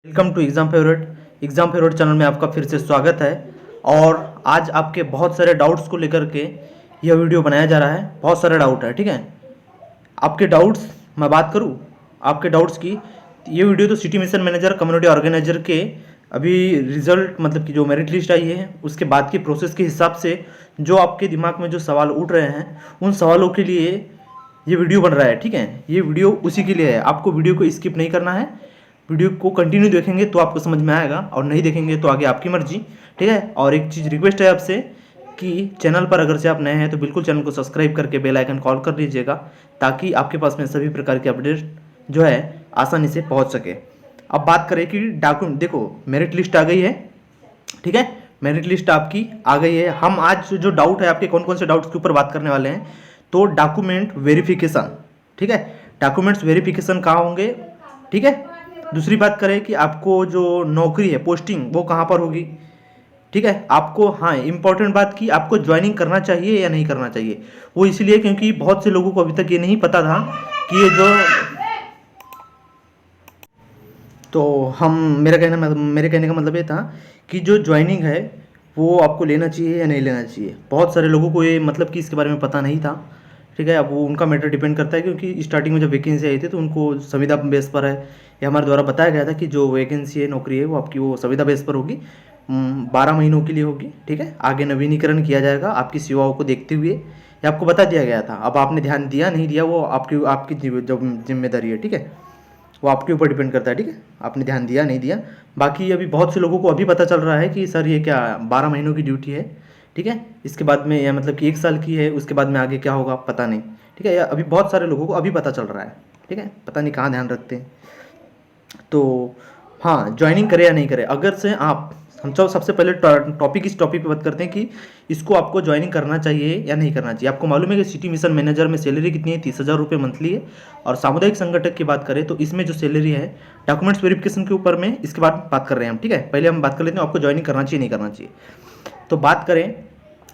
Welcome to exam favourite channel में आपका फिर से स्वागत है। और आज आपके बहुत सारे डाउट्स को लेकर के यह वीडियो बनाया जा रहा है। बहुत सारे डाउट है, ठीक है। आपके डाउट्स मैं बात करूं आपके डाउट्स की। ये वीडियो तो city mission manager community organiser के अभी रिजल्ट मतलब कि जो मेरिट लिस्ट आई है उसके बाद की प्रोसेस के हिसाब से जो आपके दिमाग में जो सवाल उठ रहे हैं उन सवालों के लिए ये वीडियो बन रहा है, ठीक है। ये वीडियो उसी के लिए है। आपको वीडियो को स्किप नहीं करना है, वीडियो को कंटिन्यू देखेंगे तो आपको समझ में आएगा और नहीं देखेंगे तो आगे आपकी मर्जी, ठीक है। और एक चीज़ रिक्वेस्ट है आपसे कि चैनल पर अगर से आप नए हैं तो बिल्कुल चैनल को सब्सक्राइब करके बेल आइकन कॉल कर लीजिएगा ताकि आपके पास में सभी प्रकार के अपडेट जो है आसानी से पहुंच सके। अब बात करें कि डॉक्यूमेंट, देखो मेरिट लिस्ट आ गई है, ठीक है। मेरिट लिस्ट आपकी आ गई है। हम आज जो डाउट है आपके कौन कौन से डाउट्स के ऊपर बात करने वाले हैं, तो डॉक्यूमेंट वेरिफिकेशन, ठीक है। डॉक्यूमेंट्स वेरिफिकेशन कहाँ होंगे, ठीक है। दूसरी बात करें कि आपको जो नौकरी है पोस्टिंग वो कहाँ पर होगी, ठीक है। आपको हाँ इंपॉर्टेंट बात कि आपको ज्वाइनिंग करना चाहिए या नहीं करना चाहिए। वो इसलिए क्योंकि बहुत से लोगों को अभी तक ये नहीं पता था कि ये जो तो हम मेरे कहने का मतलब ये था कि जो ज्वाइनिंग है वो आपको लेना चाहिए या नहीं लेना चाहिए। बहुत सारे लोगों को ये मतलब कि इसके बारे में पता नहीं था, ठीक है। अब वो उनका मैटर डिपेंड करता है क्योंकि स्टार्टिंग में जब वैकेंसी आई थी तो उनको संविदा बेस पर है, ये हमारे द्वारा बताया गया था कि जो वैकेंसी है नौकरी है वो आपकी वो संविदा बेस पर होगी, 12 महीनों के लिए होगी, ठीक है। आगे नवीनीकरण किया जाएगा आपकी सेवाओं को देखते हुए, ये आपको बता दिया गया था। अब आपने ध्यान दिया नहीं दिया वो आपकी आपकी जो जिम्मेदारी है, ठीक है, वो आपके ऊपर डिपेंड करता है, ठीक है। आपने ध्यान दिया नहीं दिया। बाकी अभी बहुत से लोगों को अभी पता चल रहा है कि सर ये क्या 12 महीनों की ड्यूटी है, ठीक है। इसके बाद में या मतलब कि 1 साल की है, उसके बाद में आगे क्या होगा पता नहीं, ठीक है। या अभी बहुत सारे लोगों को अभी पता चल रहा है, ठीक है। पता नहीं कहाँ ध्यान रखते हैं। तो हाँ, ज्वाइनिंग करें या नहीं करें, अगर से आप हम सबसे पहले इस टॉपिक पे बात करते हैं कि इसको आपको ज्वाइनिंग करना चाहिए या नहीं करना चाहिए। आपको मालूम है कि सिटी मिशन मैनेजर में सैलरी कितनी है, 30,000 रुपये मंथली है। और सामुदायिक संगठक की बात करें तो इसमें जो सैलरी है डॉक्यूमेंट्स वेरिफिकेशन के ऊपर में इसके बाद बात कर रहे हैं हम, ठीक है। पहले हम बात कर लेते हैं आपको ज्वाइनिंग करना चाहिए नहीं करना चाहिए। तो बात करें,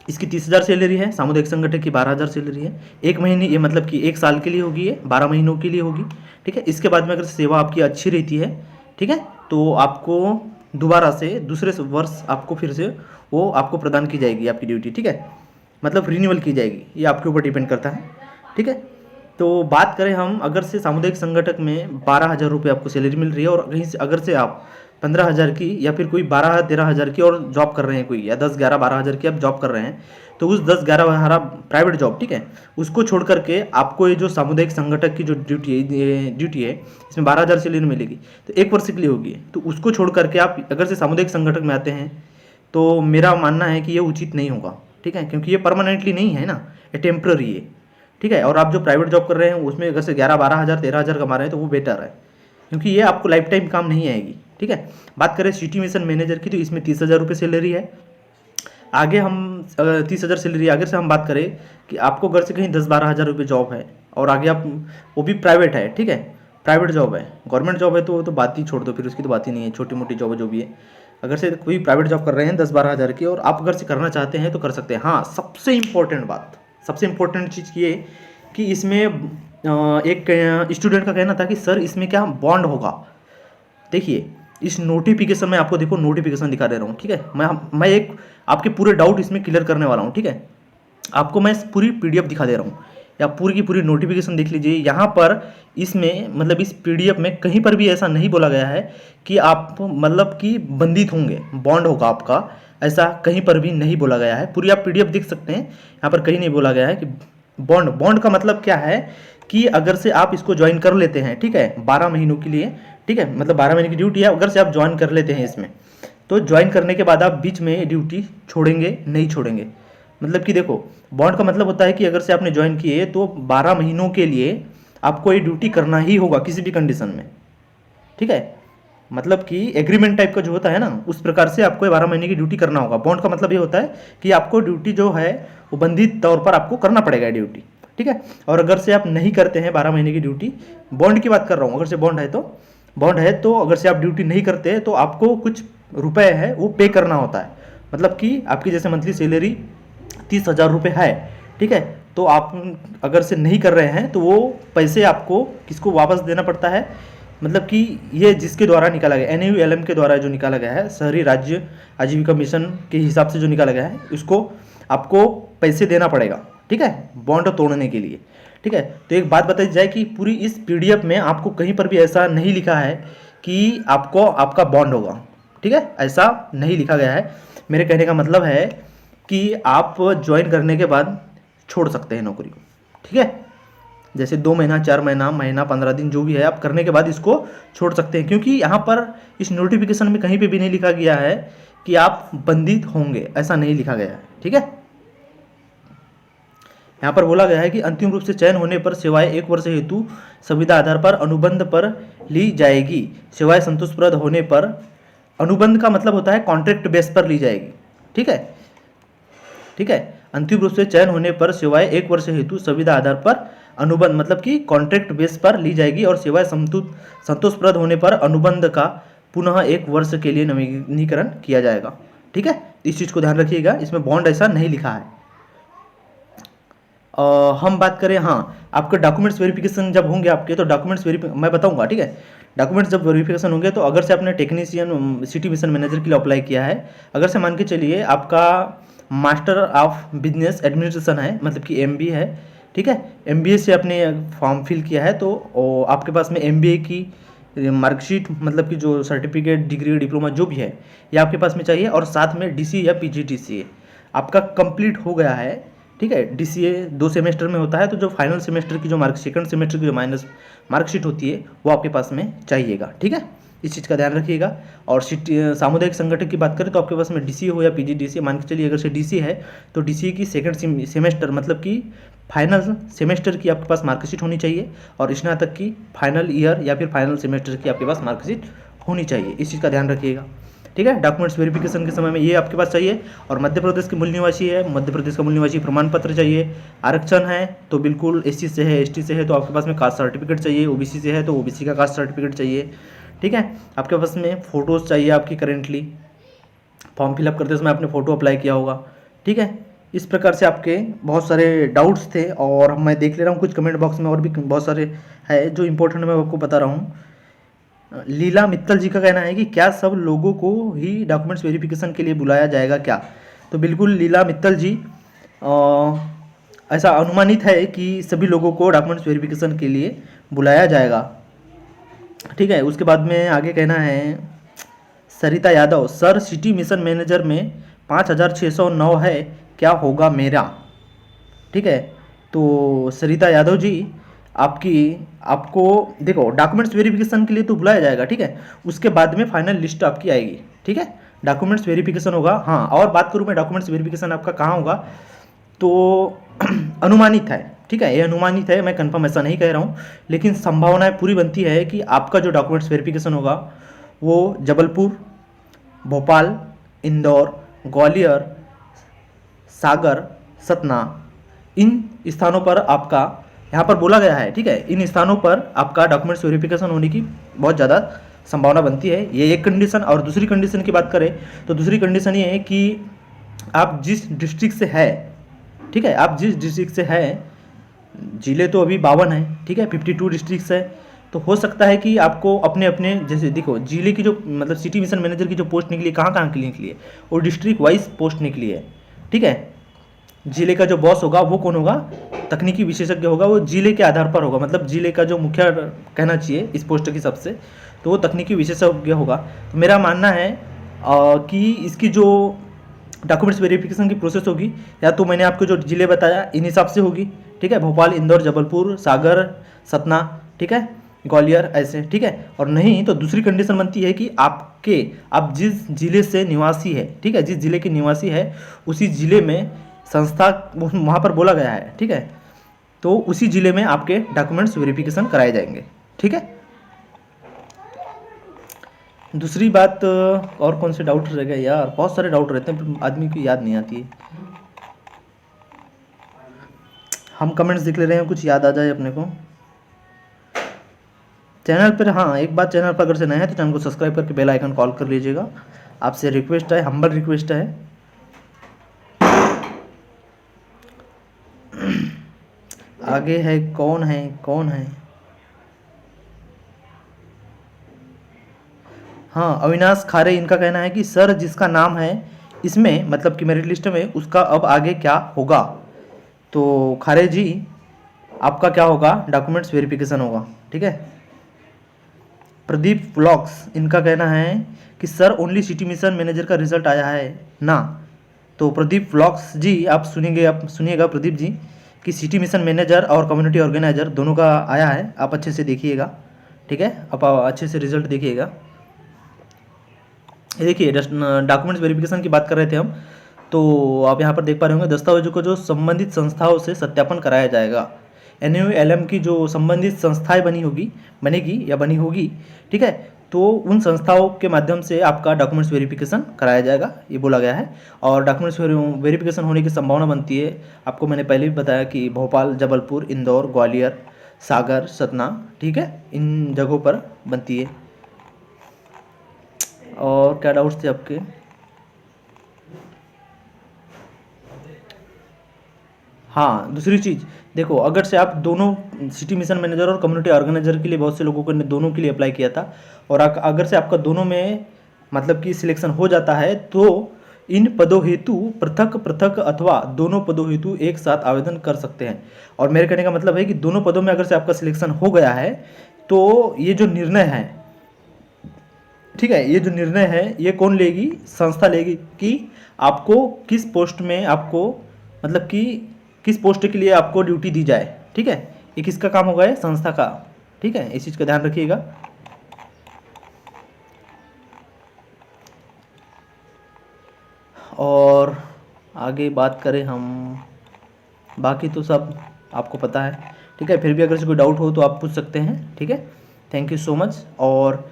इसकी 30,000 सैलरी है, सामुदायिक संगठन की 12,000 सैलरी है। 1 महीने ये मतलब कि 1 साल के लिए होगी, ये 12 महीनों के लिए होगी, ठीक है। इसके बाद में अगर सेवा आपकी अच्छी रहती है, ठीक है, तो आपको दोबारा से दूसरे वर्ष आपको फिर से वो आपको प्रदान की जाएगी आपकी ड्यूटी, ठीक है। मतलब रिन्यूअल की जाएगी, ये आपके ऊपर डिपेंड करता है, ठीक है। तो बात करें हम, अगर से सामुदायिक संगठक में 12,000 रुपये आपको सैलरी मिल रही है और कहीं से अगर से आप 15,000 की या फिर कोई 12-13,000 की और जॉब कर रहे हैं कोई, या 10-11-12,000 की आप जॉब कर रहे हैं, तो उस 10-11 प्राइवेट जॉब, ठीक है, उसको छोड़ करके आपको ये जो सामुदायिक संगठक की जो ड्यूटी है इसमें 12,000 सैलरी मिलेगी, तो 1 वर्ष के लिए होगी। तो उसको छोड़ करके आप अगर से सामुदायिक संगठक में आते हैं तो मेरा मानना है कि ये उचित नहीं होगा, ठीक है, क्योंकि ये परमानेंटली नहीं है ना, ये टेम्प्ररी है, ठीक है। और आप जो प्राइवेट जॉब कर रहे हैं उसमें अगर से 11-12,000 13,000 कमा रहे हैं तो वो बेटर है, क्योंकि ये आपको लाइफ टाइम काम नहीं आएगी, ठीक है। बात करें सिटी मिशन मैनेजर की तो इसमें 30,000 रुपये सैलरी है। आगे हम 30,000 सैलरी, आगे से हम बात करें कि आपको घर से कहीं 10-12,000 रुपये जॉब है और आगे आप वो भी प्राइवेट है, ठीक है, प्राइवेट जॉब है। गवर्नमेंट जॉब है तो वो तो बात ही छोड़ दो, फिर उसकी तो बात ही नहीं है, छोटी मोटी जॉब है जो भी है। अगर से कोई प्राइवेट जॉब कर रहे हैं 10-12,000 की और आप अगर से करना चाहते हैं तो कर सकते हैं। हाँ, सबसे इम्पोर्टेंट चीज़ ये कि इसमें एक स्टूडेंट का कहना था कि सर इसमें क्या बॉन्ड होगा। देखिए इस नोटिफिकेशन में आपको देखो नोटिफिकेशन दिखा दे रहा हूँ, ठीक है। मैं एक आपके पूरे डाउट इसमें क्लियर करने वाला हूँ, ठीक है। आपको मैं पूरी पीडीएफ दिखा दे रहा हूँ, या पूरी की पूरी नोटिफिकेशन देख लीजिए। यहाँ पर इसमें मतलब इस पीडीएफ में कहीं पर भी ऐसा नहीं बोला गया है कि आप मतलब कि बंधित होंगे, बॉन्ड होगा आपका, ऐसा कहीं पर भी नहीं बोला गया है। पूरी आप पीडीएफ देख सकते हैं, यहाँ पर कहीं नहीं बोला गया है कि बॉन्ड का मतलब क्या है कि अगर से आप इसको ज्वाइन कर लेते हैं, ठीक है, 12 महीनों के लिए, ठीक है, मतलब 12 महीने की ड्यूटी है, अगर से आप ज्वाइन कर लेते हैं इसमें, तो ज्वाइन करने के बाद आप बीच में ड्यूटी छोड़ेंगे नहीं छोड़ेंगे। मतलब कि देखो बॉन्ड का मतलब होता है कि अगर से आपने ज्वाइन किए तो 12 महीनों के लिए आपको ये ड्यूटी करना ही होगा किसी भी कंडीशन में, ठीक है। मतलब कि एग्रीमेंट टाइप का जो होता है ना, उस प्रकार से आपको 12 महीने की ड्यूटी करना होगा। बॉन्ड का मतलब ये होता है कि आपको ड्यूटी जो है वो बंधित तौर पर आपको करना पड़ेगा ड्यूटी, ठीक है। और अगर से आप नहीं करते हैं 12 महीने की ड्यूटी, बॉन्ड की बात कर रहा हूँ, अगर से बॉन्ड है तो अगर से आप ड्यूटी नहीं करते तो आपको कुछ रुपए है वो पे करना होता है। मतलब कि आपकी जैसे मंथली सैलरी 30,000 रुपये है, ठीक है, तो आप अगर से नहीं कर रहे हैं तो वो पैसे आपको किसको वापस देना पड़ता है, मतलब कि ये जिसके द्वारा निकाला गया NULM के द्वारा जो निकाला गया है, शहरी राज्य आजीविका मिशन के हिसाब से जो निकाला गया है, उसको आपको पैसे देना पड़ेगा, ठीक है, बॉन्ड तोड़ने के लिए, ठीक है। तो एक बात बताई जाए कि पूरी इस PDF में आपको कहीं पर भी ऐसा नहीं लिखा है कि आपको आपका बॉन्ड होगा, ठीक है, ऐसा नहीं लिखा गया है। मेरे कहने का मतलब है कि आप ज्वाइन करने के बाद छोड़ सकते हैं नौकरी को, ठीक है। जैसे 2 महीना, 4 महीना, महीना, 15 दिन जो भी है, आप करने के बाद इसको छोड़ सकते हैं, क्योंकि यहाँ पर इस नोटिफिकेशन में कहीं पे भी नहीं लिखा गया है कि आप बंधित होंगे, ऐसा नहीं लिखा गया है, ठीक है। यहाँ पर बोला गया है कि अंतिम रूप से चयन होने पर सेवाएं 1 वर्ष हेतु संविदा आधार पर अनुबंध पर ली जाएगी। सेवाएं संतोषप्रद होने पर, अनुबंध का मतलब होता है कॉन्ट्रैक्ट बेस पर ली जाएगी, ठीक है, ठीक है। अंतिम रूप से चयन होने पर सेवाएं 1 वर्ष हेतु संविदा आधार पर अनुबंध मतलब कि कॉन्ट्रैक्ट बेस पर ली जाएगी, और सेवाएं संतोषप्रद होने पर अनुबंध का पुनः 1 वर्ष के लिए नवीनीकरण किया जाएगा, ठीक है। इस चीज़ को ध्यान रखिएगा, इसमें बॉन्ड ऐसा नहीं लिखा है। हम बात करें, हाँ, आपके डॉक्यूमेंट्स वेरिफिकेशन जब होंगे आपके, तो डॉक्यूमेंट्स मैं बताऊंगा, ठीक है। डॉक्यूमेंट्स जब वेरिफिकेशन होंगे, तो अगर से आपने टेक्नीशियन सिटी मिशन मैनेजर के लिए अप्लाई किया है, अगर से मान के चलिए आपका मास्टर ऑफ बिजनेस एडमिनिस्ट्रेशन है, मतलब कि MBA है, ठीक है, MBA से आपने फॉर्म फिल किया है, तो आपके पास में MBA की मार्कशीट, मतलब कि जो सर्टिफिकेट, डिग्री, डिप्लोमा जो भी है, ये आपके पास में चाहिए, और साथ में DCA या PGDCA आपका कंप्लीट हो गया है, ठीक है। DCA 2 सेमेस्टर में होता है, तो जो फाइनल सेमेस्टर की जो सेकंड सेमेस्टर की जो माइनस मार्कशीट होती है, वो आपके पास में चाहिएगा, ठीक है। इस चीज़ का ध्यान रखिएगा। और सामुदायिक संगठन की बात करें, तो आपके पास में DCA हो या PGDCA, मान के चलिए अगर से DC है, तो DCA की सेकंड सेमेस्टर मतलब कि फाइनल सेमेस्टर की आपके पास मार्कशीट होनी चाहिए, और स्नातक की फाइनल ईयर या फिर फाइनल सेमेस्टर की आपके पास मार्कशीट होनी चाहिए। इस चीज़ का ध्यान रखिएगा, ठीक है। डॉक्यूमेंट्स वेरिफिकेशन के समय में ये आपके पास चाहिए। और मध्य प्रदेश के मूल निवासी है, मध्य प्रदेश का मूल निवासी प्रमाण पत्र चाहिए। आरक्षण है तो बिल्कुल SC से है, ST से है तो आपके पास में कास्ट सर्टिफिकेट चाहिए, OBC से है तो OBC का कास्ट सर्टिफिकेट चाहिए, ठीक है। आपके पास में फ़ोटोज़ चाहिए आपकी, करेंटली फॉर्म फिलअप करते समय आपने फ़ोटो अप्लाई किया होगा, ठीक है। इस प्रकार से आपके बहुत सारे डाउट्स थे, और मैं देख ले रहा हूँ कुछ कमेंट बॉक्स में और भी बहुत सारे है जो इम्पोर्टेंट मैं आपको बता रहा हूँ। लीला मित्तल जी का कहना है कि क्या सब लोगों को ही डॉक्यूमेंट्स वेरिफिकेशन के लिए बुलाया जाएगा क्या? तो बिल्कुल लीला मित्तल जी, ऐसा अनुमानित है कि सभी लोगों को डॉक्यूमेंट्स वेरिफिकेशन के लिए बुलाया जाएगा, ठीक है। उसके बाद में आगे कहना है Sarita Yadav, sir city mission manager में 5609 है, क्या होगा मेरा? ठीक है। तो सरिता यादव जी, आपको देखो डॉक्यूमेंट्स वेरिफिकेशन के लिए तो बुलाया जाएगा, ठीक है। उसके बाद में फाइनल लिस्ट आपकी आएगी, ठीक है। डॉक्यूमेंट्स वेरिफिकेशन होगा, हाँ। और बात करूँ मैं डॉक्यूमेंट्स वेरिफिकेशन आपका कहाँ होगा, तो अनुमानित है, ठीक है, ये अनुमानित है, मैं कंफर्म ऐसा नहीं कह रहा हूँ, लेकिन संभावनाएं पूरी बनती है कि आपका जो डॉक्यूमेंट्स वेरिफिकेशन होगा वो जबलपुर, भोपाल, इंदौर, ग्वालियर, सागर, सतना, इन स्थानों पर आपका यहाँ पर बोला गया है, ठीक है। इन स्थानों पर आपका डॉक्यूमेंट्स वेरिफिकेशन होने की बहुत ज़्यादा संभावना बनती है, ये एक कंडीशन। और दूसरी कंडीशन की बात करें तो दूसरी कंडीशन ये है कि आप जिस डिस्ट्रिक्ट से है, ठीक है, आप जिस डिस्ट्रिक्ट से है, जिले तो अभी 52 है, ठीक है, 52 डिस्ट्रिक्ट है, तो हो सकता है कि आपको अपने अपने जैसे देखो जिले की जो मतलब सिटी मिशन मैनेजर की जो पोस्ट निकली है, कहाँ कहाँ के लिए निकली है, वो डिस्ट्रिक्ट वाइज पोस्ट निकली है, ठीक है। जिले का जो बॉस होगा वो कौन होगा, तकनीकी विशेषज्ञ होगा, वो जिले के आधार पर होगा, मतलब जिले का जो मुखिया कहना चाहिए इस पोस्ट की सबसे, तो वो तकनीकी विशेषज्ञ होगा। तो मेरा मानना है कि इसकी जो डॉक्यूमेंट्स वेरिफिकेशन की प्रोसेस होगी, या तो मैंने आपको जो जिले बताया इन हिसाब से होगी, ठीक है, भोपाल, इंदौर, जबलपुर, सागर, सतना, ठीक है, ग्वालियर, ऐसे, ठीक है। और नहीं तो दूसरी कंडीशन बनती है कि आप जिस जिले से निवासी है, ठीक है, जिस जिले के निवासी है उसी जिले में संस्था वहाँ पर बोला गया है, ठीक है, तो उसी जिले में आपके डॉक्यूमेंट्स वेरिफिकेशन कराए जाएंगे, ठीक है। दूसरी बात, और कौन से डाउट रह गए यार, बहुत सारे डाउट रहते हैं पर आदमी को याद नहीं आती है। हम कमेंट्स देख ले रहे हैं, कुछ याद आ जाए अपने को। चैनल पर, हाँ एक बात, चैनल पर अगर से नया है तो चैनल को सब्सक्राइब करके बेल आइकन कॉल कर लीजिएगा। आपसे रिक्वेस्ट है, हम्बल रिक्वेस्ट है। आगे है कौन है, हाँ, अविनाश खारे इनका कहना है कि सर जिसका नाम है इसमें मतलब कि मेरिट लिस्ट में, उसका अब आगे क्या होगा। तो खारे जी आपका क्या होगा, डॉक्यूमेंट्स वेरिफिकेशन होगा, ठीक है। प्रदीप व्लॉग्स इनका कहना है कि sir only city mission manager का रिजल्ट आया है ना। तो प्रदीप व्लॉग्स जी आप सुनिएगा प्रदीप जी कि सिटी मिशन मैनेजर और कम्युनिटी ऑर्गेनाइजर दोनों का आया है, आप अच्छे से देखिएगा, ठीक है। आप अच्छे से रिजल्ट देखिएगा। ये देखिए डॉक्यूमेंट्स वेरिफिकेशन की बात कर रहे थे हम, तो आप यहाँ पर देख पा रहे होंगे दस्तावेजों को जो संबंधित संस्थाओं से सत्यापन कराया जाएगा। NULM की जो संबंधित संस्थाएं बनेगी या बनी होगी, ठीक है, तो उन संस्थाओं के माध्यम से आपका डॉक्यूमेंट्स वेरिफिकेशन कराया जाएगा, ये बोला गया है। और डॉक्यूमेंट्स वेरिफिकेशन होने की संभावना बनती है, आपको मैंने पहले भी बताया कि भोपाल, जबलपुर, इंदौर, ग्वालियर, सागर, सतना, ठीक है, इन जगहों पर बनती है। और क्या डाउट्स थे आपके। हाँ, दूसरी चीज़ देखो, अगर से आप दोनों सिटी मिशन मैनेजर और कम्युनिटी ऑर्गेनाइजर के लिए बहुत से लोगों को ने दोनों के लिए अप्लाई किया था, और अगर से आपका दोनों में मतलब कि सिलेक्शन हो जाता है तो इन पदों हेतु पृथक पृथक अथवा दोनों पदों हेतु एक साथ आवेदन कर सकते हैं। और मेरे कहने का मतलब है कि दोनों पदों में अगर से आपका सिलेक्शन हो गया है तो ये जो निर्णय है, ठीक है, ये जो निर्णय है ये कौन लेगी, संस्था लेगी कि आपको किस पोस्ट में आपको मतलब कि किस पोस्ट के लिए आपको ड्यूटी दी जाए, ठीक है। ये किसका काम होगा, ये संस्था का, ठीक है, इस चीज़ का ध्यान रखिएगा। और आगे बात करें हम, बाकी तो सब आपको पता है, ठीक है। फिर भी अगर कोई डाउट हो तो आप पूछ सकते हैं, ठीक है। Thank you so much. और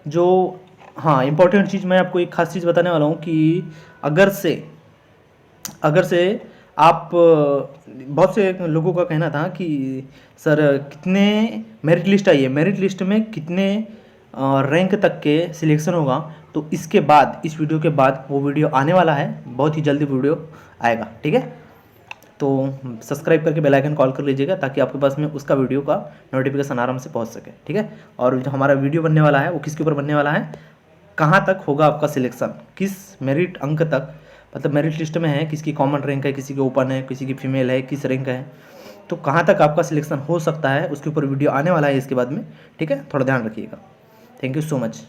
जो हाँ इम्पोर्टेंट चीज़ मैं आपको एक खास चीज़ बताने वाला हूँ कि अगर से आप बहुत से लोगों का कहना था कि सर कितने मेरिट लिस्ट आई है, मेरिट लिस्ट में कितने रैंक तक के सिलेक्शन होगा। तो इसके बाद इस वीडियो के बाद वो वीडियो आने वाला है, बहुत ही जल्दी वीडियो आएगा, ठीक है। तो सब्सक्राइब करके बेल आइकन कॉल कर लीजिएगा ताकि आपके पास में उसका वीडियो का नोटिफिकेशन आराम से पहुंच सके, ठीक है। और जो हमारा वीडियो बनने वाला है वो किसके ऊपर बनने वाला है, कहाँ तक होगा आपका सिलेक्शन, किस मेरिट अंक तक, मतलब मेरिट लिस्ट में है किसकी कॉमन रैंक है, किसी की ओपन है, किसी की फीमेल है, किस रैंक है, तो कहाँ तक आपका सिलेक्शन हो सकता है उसके ऊपर वीडियो आने वाला है इसके बाद में, ठीक है। थोड़ा ध्यान रखिएगा। Thank you so much.